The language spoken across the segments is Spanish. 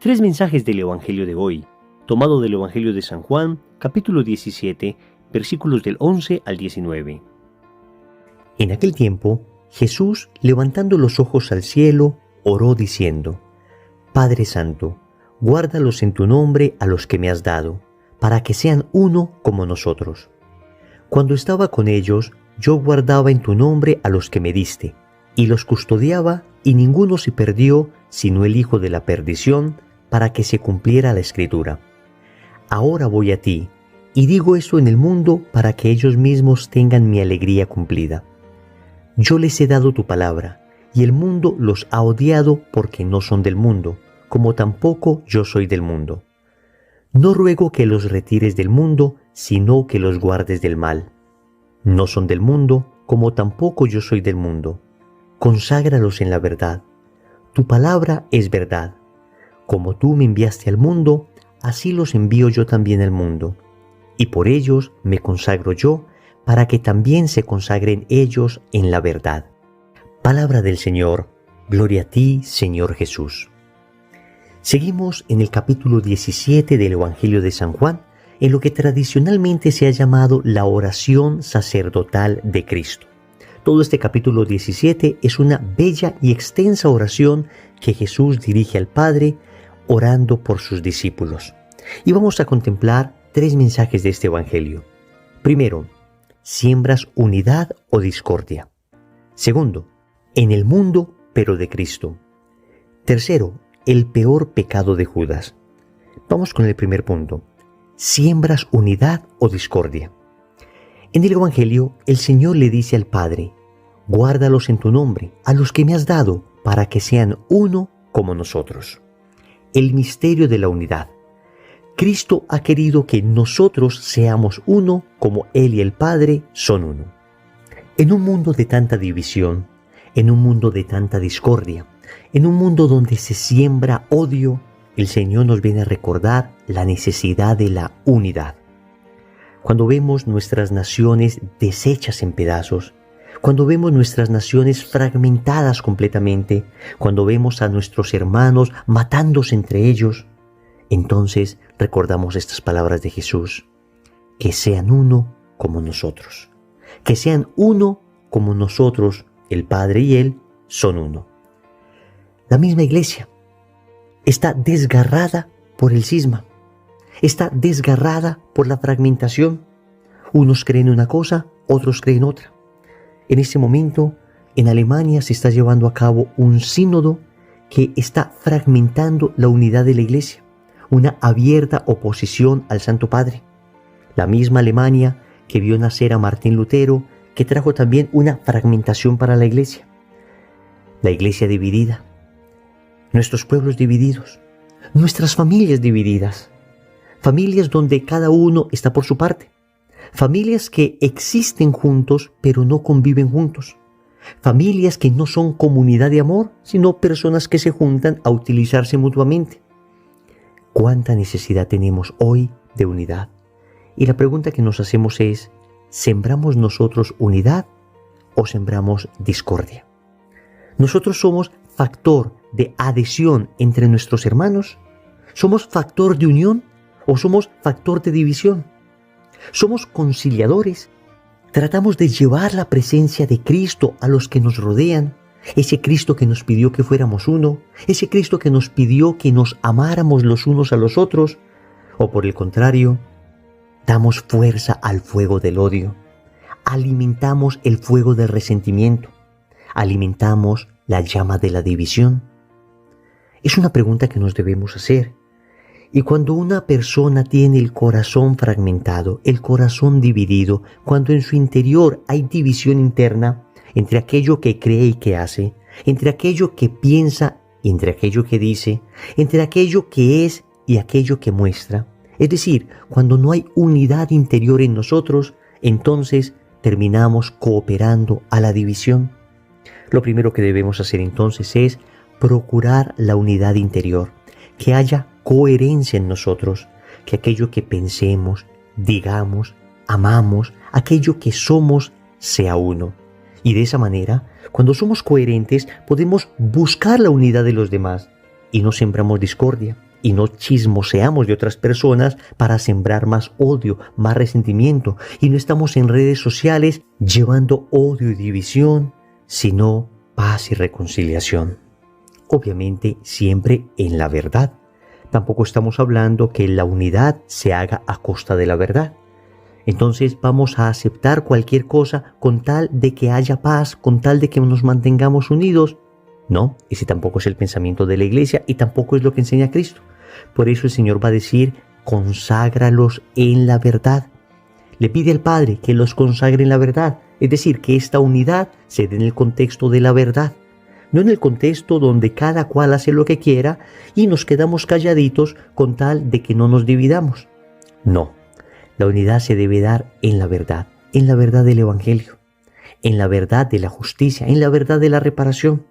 Tres mensajes del Evangelio de hoy, tomado del Evangelio de San Juan, capítulo 17, versículos del 11 al 19. En aquel tiempo, Jesús, levantando los ojos al cielo, oró diciendo: Padre Santo, guárdalos en tu nombre a los que me has dado, para que sean uno como nosotros. Cuando estaba con ellos, yo guardaba en tu nombre a los que me diste, y los custodiaba, y ninguno se perdió, sino el hijo de la perdición, para que se cumpliera la Escritura. Ahora voy a ti, y digo esto en el mundo para que ellos mismos tengan mi alegría cumplida. Yo les he dado tu palabra, y el mundo los ha odiado porque no son del mundo, como tampoco yo soy del mundo. No ruego que los retires del mundo, sino que los guardes del mal. No son del mundo, como tampoco yo soy del mundo. Conságralos en la verdad. Tu palabra es verdad. Como tú me enviaste al mundo, así los envío yo también al mundo. Y por ellos me consagro yo, para que también se consagren ellos en la verdad. Palabra del Señor. Gloria a ti, Señor Jesús. Seguimos en el capítulo 17 del Evangelio de San Juan, en lo que tradicionalmente se ha llamado la oración sacerdotal de Cristo. Todo este capítulo 17 es una bella y extensa oración que Jesús dirige al Padre, orando por sus discípulos. Y vamos a contemplar tres mensajes de este Evangelio. Primero, siembras unidad o discordia. Segundo, en el mundo, pero de Cristo. Tercero, el peor pecado de Judas. Vamos con el primer punto. Siembras unidad o discordia. En el Evangelio, el Señor le dice al Padre: guárdalos en tu nombre, a los que me has dado, para que sean uno como nosotros. El misterio de la unidad. Cristo ha querido que nosotros seamos uno como Él y el Padre son uno. En un mundo de tanta división, en un mundo de tanta discordia, en un mundo donde se siembra odio, el Señor nos viene a recordar la necesidad de la unidad. Cuando vemos nuestras naciones deshechas en pedazos, cuando vemos nuestras naciones fragmentadas completamente, cuando vemos a nuestros hermanos matándose entre ellos, entonces recordamos estas palabras de Jesús: que sean uno como nosotros, que sean uno como nosotros, el Padre y Él son uno. La misma iglesia está desgarrada por el cisma, está desgarrada por la fragmentación. Unos creen una cosa, otros creen otra. En este momento, en Alemania se está llevando a cabo un sínodo que está fragmentando la unidad de la iglesia, una abierta oposición al Santo Padre. La misma Alemania que vio nacer a Martín Lutero, que trajo también una fragmentación para la iglesia. La iglesia dividida, nuestros pueblos divididos, nuestras familias divididas, familias donde cada uno está por su parte, familias que existen juntos pero no conviven juntos, familias que no son comunidad de amor, sino personas que se juntan a utilizarse mutuamente. ¿Cuánta necesidad tenemos hoy de unidad? Y la pregunta que nos hacemos es: ¿sembramos nosotros unidad o sembramos discordia? ¿Nosotros somos factor de adhesión entre nuestros hermanos? ¿Somos factor de unión o somos factor de división? ¿Somos conciliadores? ¿Tratamos de llevar la presencia de Cristo a los que nos rodean? Ese Cristo que nos pidió que fuéramos uno, ese Cristo que nos pidió que nos amáramos los unos a los otros, o por el contrario, damos fuerza al fuego del odio, alimentamos el fuego del resentimiento, alimentamos la llama de la división. Es una pregunta que nos debemos hacer. Y cuando una persona tiene el corazón fragmentado, el corazón dividido, cuando en su interior hay división interna entre aquello que cree y que hace, entre aquello que piensa y entre aquello que dice, entre aquello que es y aquello que muestra, es decir, cuando no hay unidad interior en nosotros, entonces terminamos cooperando a la división. Lo primero que debemos hacer entonces es procurar la unidad interior, que haya coherencia en nosotros, que aquello que pensemos, digamos, amamos, aquello que somos sea uno. Y de esa manera, cuando somos coherentes, podemos buscar la unidad de los demás y no sembramos discordia, y no chismoseamos de otras personas para sembrar más odio, más resentimiento, y no estamos en redes sociales llevando odio y división, sino paz y reconciliación. Obviamente siempre en la verdad. Tampoco estamos hablando que la unidad se haga a costa de la verdad. Entonces vamos a aceptar cualquier cosa con tal de que haya paz, con tal de que nos mantengamos unidos. No, ese tampoco es el pensamiento de la iglesia y tampoco es lo que enseña Cristo. Por eso el Señor va a decir, conságralos en la verdad. Le pide al Padre que los consagre en la verdad, es decir, que esta unidad se dé en el contexto de la verdad, no en el contexto donde cada cual hace lo que quiera y nos quedamos calladitos con tal de que no nos dividamos. No, la unidad se debe dar en la verdad del Evangelio, en la verdad de la justicia, en la verdad de la reparación.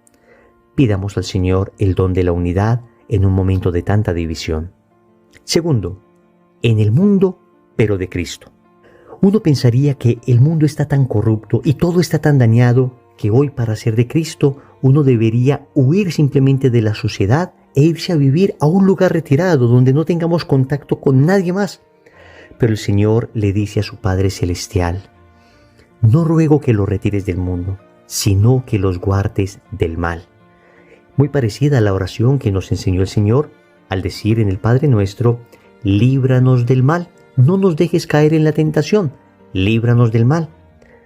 Pidamos al Señor el don de la unidad en un momento de tanta división. Segundo, en el mundo, pero de Cristo. Uno pensaría que el mundo está tan corrupto y todo está tan dañado que hoy, para ser de Cristo, uno debería huir simplemente de la sociedad e irse a vivir a un lugar retirado donde no tengamos contacto con nadie más. Pero el Señor le dice a su Padre Celestial, no ruego que los retires del mundo, sino que los guardes del mal. Muy parecida a la oración que nos enseñó el Señor al decir en el Padre Nuestro, líbranos del mal, no nos dejes caer en la tentación, líbranos del mal.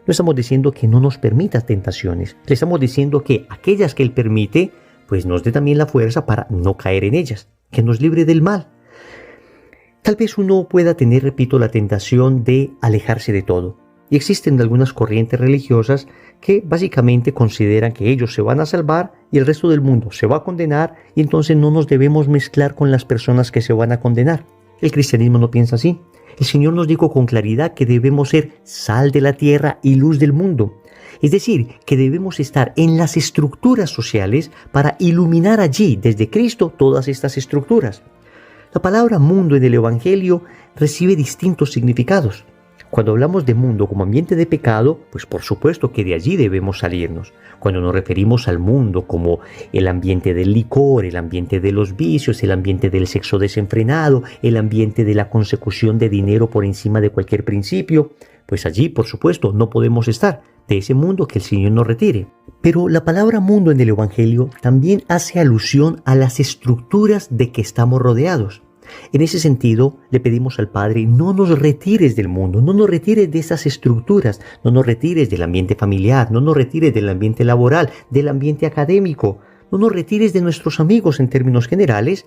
No estamos diciendo que no nos permita tentaciones, le estamos diciendo que aquellas que Él permite, pues nos dé también la fuerza para no caer en ellas, que nos libre del mal. Tal vez uno pueda tener, repito, la tentación de alejarse de todo. Y existen algunas corrientes religiosas que básicamente consideran que ellos se van a salvar y el resto del mundo se va a condenar y entonces no nos debemos mezclar con las personas que se van a condenar. El cristianismo no piensa así. El Señor nos dijo con claridad que debemos ser sal de la tierra y luz del mundo. Es decir, que debemos estar en las estructuras sociales para iluminar allí, desde Cristo, todas estas estructuras. La palabra mundo en el Evangelio recibe distintos significados. Cuando hablamos de mundo como ambiente de pecado, pues por supuesto que de allí debemos salirnos. Cuando nos referimos al mundo como el ambiente del licor, el ambiente de los vicios, el ambiente del sexo desenfrenado, el ambiente de la consecución de dinero por encima de cualquier principio, pues allí por supuesto no podemos estar, de ese mundo que el Señor nos retire. Pero la palabra mundo en el Evangelio también hace alusión a las estructuras de que estamos rodeados. En ese sentido, le pedimos al Padre, no nos retires del mundo, no nos retires de esas estructuras, no nos retires del ambiente familiar, no nos retires del ambiente laboral, del ambiente académico, no nos retires de nuestros amigos en términos generales,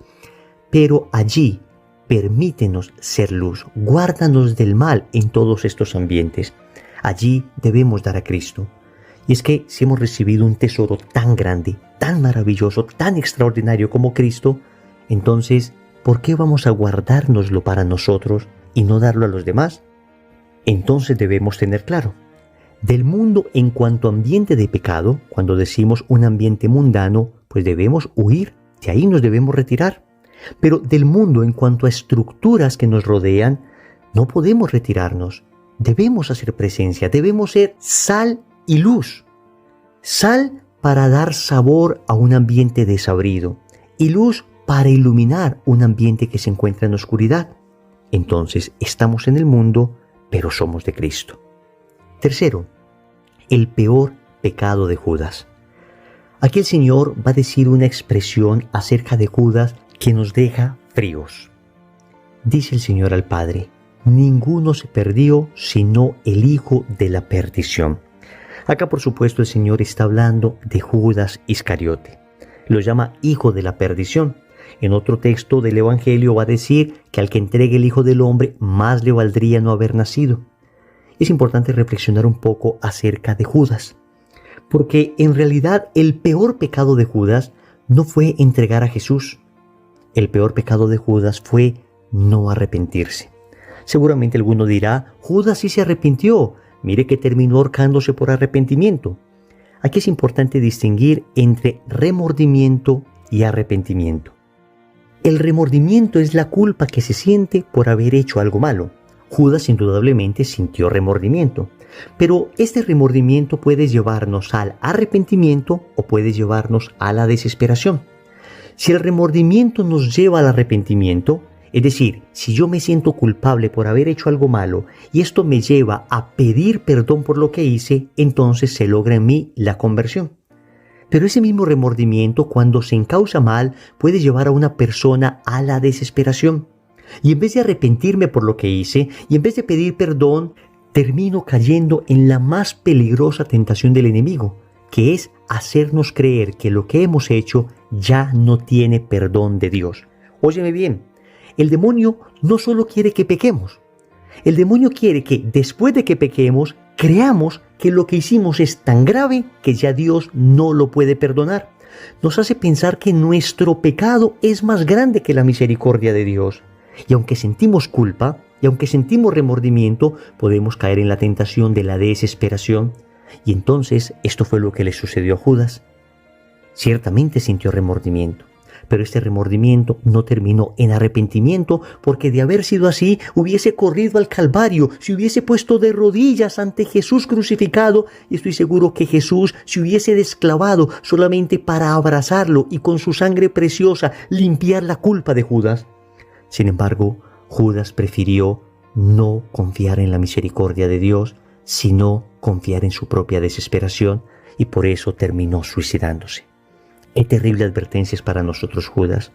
pero allí permítenos ser luz, guárdanos del mal en todos estos ambientes. Allí debemos dar a Cristo. Y es que si hemos recibido un tesoro tan grande, tan maravilloso, tan extraordinario como Cristo, entonces, ¿por qué vamos a guardárnoslo para nosotros y no darlo a los demás? Entonces debemos tener claro, del mundo en cuanto a ambiente de pecado, cuando decimos un ambiente mundano, pues debemos huir, de ahí nos debemos retirar. Pero del mundo en cuanto a estructuras que nos rodean, no podemos retirarnos. Debemos hacer presencia, debemos ser sal y luz. Sal para dar sabor a un ambiente desabrido y luz para iluminar un ambiente que se encuentra en oscuridad. Entonces estamos en el mundo, pero somos de Cristo. Tercero, el peor pecado de Judas. Aquí el Señor va a decir una expresión acerca de Judas que nos deja fríos. Dice el Señor al Padre, ninguno se perdió sino el hijo de la perdición. Acá por supuesto el Señor está hablando de Judas Iscariote. Lo llama hijo de la perdición. En otro texto del Evangelio va a decir que al que entregue el Hijo del Hombre más le valdría no haber nacido. Es importante reflexionar un poco acerca de Judas, porque en realidad el peor pecado de Judas no fue entregar a Jesús. El peor pecado de Judas fue no arrepentirse. Seguramente alguno dirá, Judas sí se arrepintió, mire que terminó ahorcándose por arrepentimiento. Aquí es importante distinguir entre remordimiento y arrepentimiento. El remordimiento es la culpa que se siente por haber hecho algo malo. Judas indudablemente sintió remordimiento, pero este remordimiento puede llevarnos al arrepentimiento o puede llevarnos a la desesperación. Si el remordimiento nos lleva al arrepentimiento, es decir, si yo me siento culpable por haber hecho algo malo y esto me lleva a pedir perdón por lo que hice, entonces se logra en mí la conversión. Pero ese mismo remordimiento, cuando se encausa mal, puede llevar a una persona a la desesperación. Y en vez de arrepentirme por lo que hice, y en vez de pedir perdón, termino cayendo en la más peligrosa tentación del enemigo, que es hacernos creer que lo que hemos hecho ya no tiene perdón de Dios. Óyeme bien, el demonio no solo quiere que pequemos, el demonio quiere que después de que pequemos, creamos que lo que hicimos es tan grave que ya Dios no lo puede perdonar. Nos hace pensar que nuestro pecado es más grande que la misericordia de Dios. Y aunque sentimos culpa, y aunque sentimos remordimiento, podemos caer en la tentación de la desesperación. Y entonces esto fue lo que le sucedió a Judas. Ciertamente sintió remordimiento, pero este remordimiento no terminó en arrepentimiento, porque de haber sido así, hubiese corrido al Calvario, se hubiese puesto de rodillas ante Jesús crucificado, y estoy seguro que Jesús se hubiese desclavado solamente para abrazarlo y con su sangre preciosa limpiar la culpa de Judas. Sin embargo, Judas prefirió no confiar en la misericordia de Dios, sino confiar en su propia desesperación, y por eso terminó suicidándose. Qué terrible advertencias para nosotros, Judas.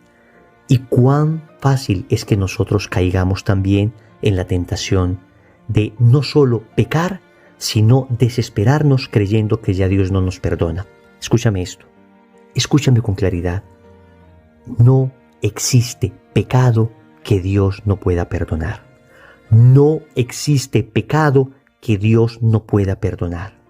Y cuán fácil es que nosotros caigamos también en la tentación de no solo pecar, sino desesperarnos creyendo que ya Dios no nos perdona. Escúchame esto. Escúchame con claridad. No existe pecado que Dios no pueda perdonar. No existe pecado que Dios no pueda perdonar.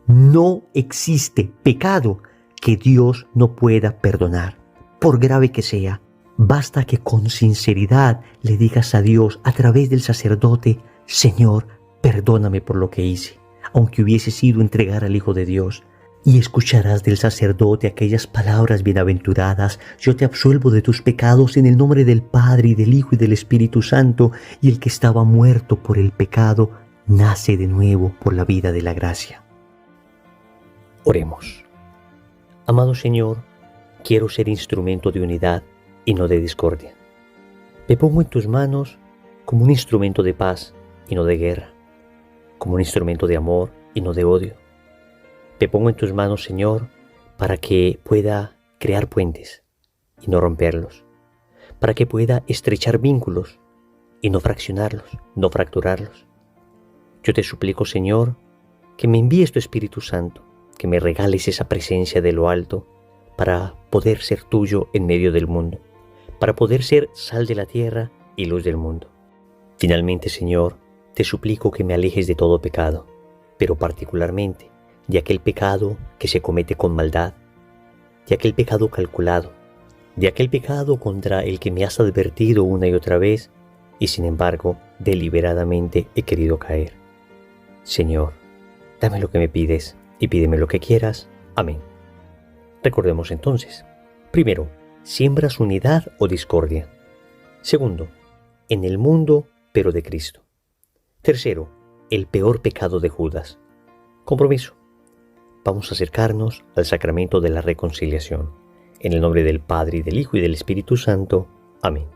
No existe pecado que Dios no pueda perdonar. Por grave que sea, basta que con sinceridad le digas a Dios a través del sacerdote: Señor, perdóname por lo que hice, aunque hubiese sido entregar al Hijo de Dios. Y escucharás del sacerdote aquellas palabras bienaventuradas: yo te absuelvo de tus pecados en el nombre del Padre y del Hijo y del Espíritu Santo, y el que estaba muerto por el pecado nace de nuevo por la vida de la gracia. Oremos. Amado Señor, quiero ser instrumento de unidad y no de discordia. Me pongo en tus manos como un instrumento de paz y no de guerra, como un instrumento de amor y no de odio. Me pongo en tus manos, Señor, para que pueda crear puentes y no romperlos, para que pueda estrechar vínculos y no fraccionarlos, no fracturarlos. Yo te suplico, Señor, que me envíes tu Espíritu Santo, que me regales esa presencia de lo alto para poder ser tuyo en medio del mundo, para poder ser sal de la tierra y luz del mundo. Finalmente, Señor, te suplico que me alejes de todo pecado, pero particularmente de aquel pecado que se comete con maldad, de aquel pecado calculado, de aquel pecado contra el que me has advertido una y otra vez y sin embargo deliberadamente he querido caer. Señor, dame lo que me pides y pídeme lo que quieras. Amén. Recordemos entonces: primero, siembras unidad o discordia. Segundo, en el mundo pero de Cristo. Tercero, el peor pecado de Judas. Compromiso. Vamos a acercarnos al sacramento de la reconciliación. En el nombre del Padre, y del Hijo, y del Espíritu Santo. Amén.